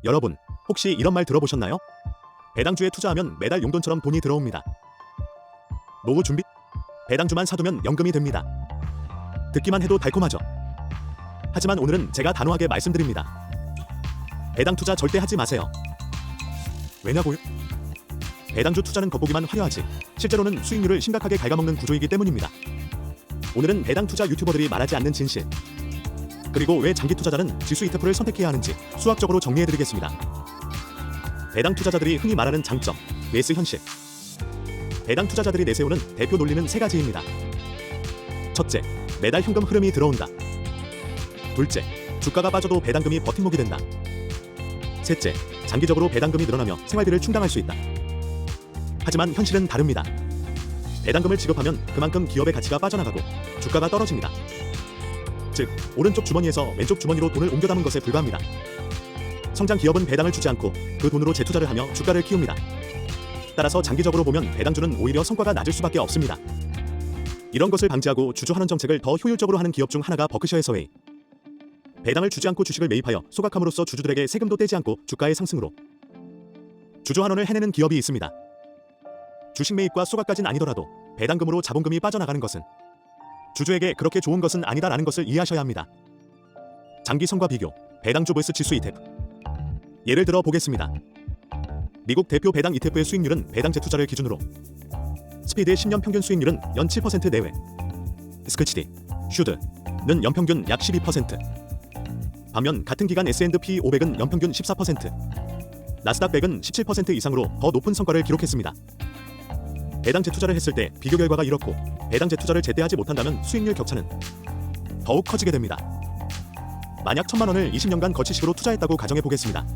여러분, 혹시 이런 말 들어보셨나요? 배당주에 투자하면 매달 용돈처럼 돈이 들어옵니다. 노후 준비? 배당주만 사두면 연금이 됩니다. 듣기만 해도 달콤하죠? 하지만 오늘은 제가 단호하게 말씀드립니다. 배당 투자 절대 하지 마세요. 왜냐고요? 배당주 투자는 겉보기만 화려하지 실제로는 수익률을 심각하게 갉아먹는 구조이기 때문입니다. 오늘은 배당 투자 유튜버들이 말하지 않는 진실, 그리고 왜 장기 투자자는 지수 ETF를 선택해야 하는지 수학적으로 정리해드리겠습니다. 배당 투자자들이 흔히 말하는 장점, vs 현실. 배당 투자자들이 내세우는 대표 논리는 세 가지입니다. 첫째, 매달 현금 흐름이 들어온다. 둘째, 주가가 빠져도 배당금이 버팀목이 된다. 셋째, 장기적으로 배당금이 늘어나며 생활비를 충당할 수 있다. 하지만 현실은 다릅니다. 배당금을 지급하면 그만큼 기업의 가치가 빠져나가고 주가가 떨어집니다. 즉, 오른쪽 주머니에서 왼쪽 주머니로 돈을 옮겨 담은 것에 불과합니다. 성장 기업은 배당을 주지 않고 그 돈으로 재투자를 하며 주가를 키웁니다. 따라서 장기적으로 보면 배당주는 오히려 성과가 낮을 수밖에 없습니다. 이런 것을 방지하고 주주환원 정책을 더 효율적으로 하는 기업 중 하나가 버크셔 해서웨이. 배당을 주지 않고 주식을 매입하여 소각함으로써 주주들에게 세금도 떼지 않고 주가의 상승으로 주주환원을 해내는 기업이 있습니다. 주식 매입과 소각까진 아니더라도 배당금으로 자본금이 빠져나가는 것은 주주에게 그렇게 좋은 것은 아니다라는 것을 이해하셔야 합니다. 장기성과 비교, 배당주 vs 지수 ETF. 예를 들어 보겠습니다. 미국 대표 배당 ETF의 수익률은 배당 재투자를 기준으로 스피드의 10년 평균 수익률은 연 7% 내외, 스크치디, 슈드는 연평균 약 12%. 반면 같은 기간 S&P 500은 연평균 14%, 나스닥 100은 17% 이상으로 더 높은 성과를 기록했습니다. 배당 재투자를 했을 때 비교 결과가 이렇고 배당 재투자를 제때 하지 못한다면 수익률 격차는 더욱 커지게 됩니다. 만약 1,000만 원을 20년간 거치식으로 투자했다고 가정해 보겠습니다.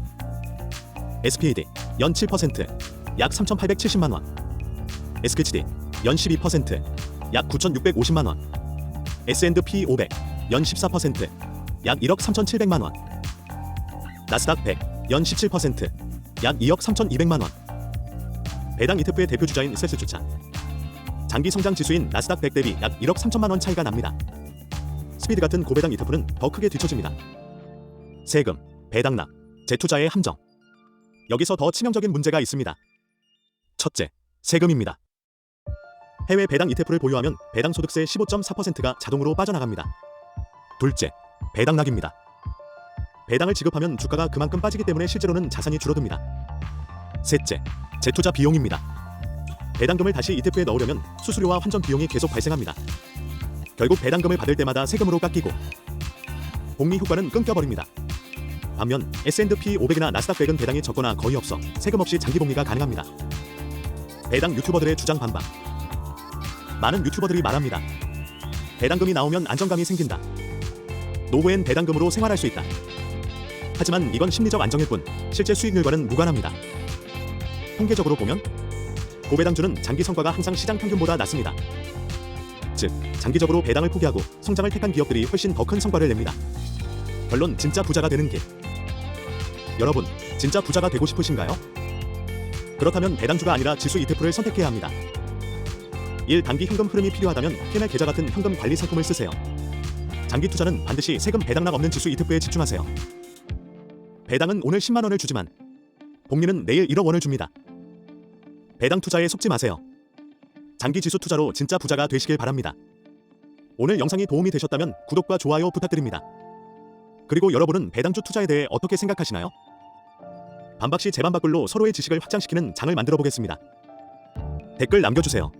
SPAD 연 7%, 약 3,870만 원. SKHD 연 12%, 약 9,650만 원. S&P 500 연 14%, 약 1억 3,700만 원. 나스닥 100 연 17%, 약 2억 3,200만 원. 배당 ETF의 대표 주자인 셀스주차. 장기 성장 지수인 나스닥 100 대비 약 1억 3천만 원 차이가 납니다. 스피드 같은 고배당 ETF는 더 크게 뒤처집니다. 세금, 배당납, 재투자의 함정. 여기서 더 치명적인 문제가 있습니다. 첫째, 세금입니다. 해외 배당 ETF를 보유하면 배당 소득세 15.4%가 자동으로 빠져나갑니다. 둘째, 배당락입니다. 배당을 지급하면 주가가 그만큼 빠지기 때문에 실제로는 자산이 줄어듭니다. 셋째, 재투자 비용입니다. 배당금을 다시 ETF에 넣으려면 수수료와 환전 비용이 계속 발생합니다. 결국 배당금을 받을 때마다 세금으로 깎이고 복리 효과는 끊겨버립니다. 반면 S&P 500이나 나스닥 100은 배당이 적거나 거의 없어 세금 없이 장기 복리가 가능합니다. 배당 유튜버들의 주장 반박. 많은 유튜버들이 말합니다. 배당금이 나오면 안정감이 생긴다. 노후엔 배당금으로 생활할 수 있다. 하지만 이건 심리적 안정일 뿐 실제 수익률과는 무관합니다. 통계적으로 보면 고배당주는 장기 성과가 항상 시장 평균보다 낮습니다. 즉, 장기적으로 배당을 포기하고 성장을 택한 기업들이 훨씬 더 큰 성과를 냅니다. 결론, 진짜 부자가 되는 길. 여러분, 진짜 부자가 되고 싶으신가요? 그렇다면 배당주가 아니라 지수 ETF를 선택해야 합니다. 1. 단기 현금 흐름이 필요하다면 P&L 계좌 같은 현금 관리 상품을 쓰세요. 장기 투자는 반드시 세금 배당락 없는 지수 ETF에 집중하세요. 배당은 오늘 10만 원을 주지만 복리는 내일 1억 원을 줍니다. 배당 투자에 속지 마세요. 장기 지수 투자로 진짜 부자가 되시길 바랍니다. 오늘 영상이 도움이 되셨다면 구독과 좋아요 부탁드립니다. 그리고 여러분은 배당주 투자에 대해 어떻게 생각하시나요? 반박시 재반박글로 서로의 지식을 확장시키는 장을 만들어 보겠습니다. 댓글 남겨주세요.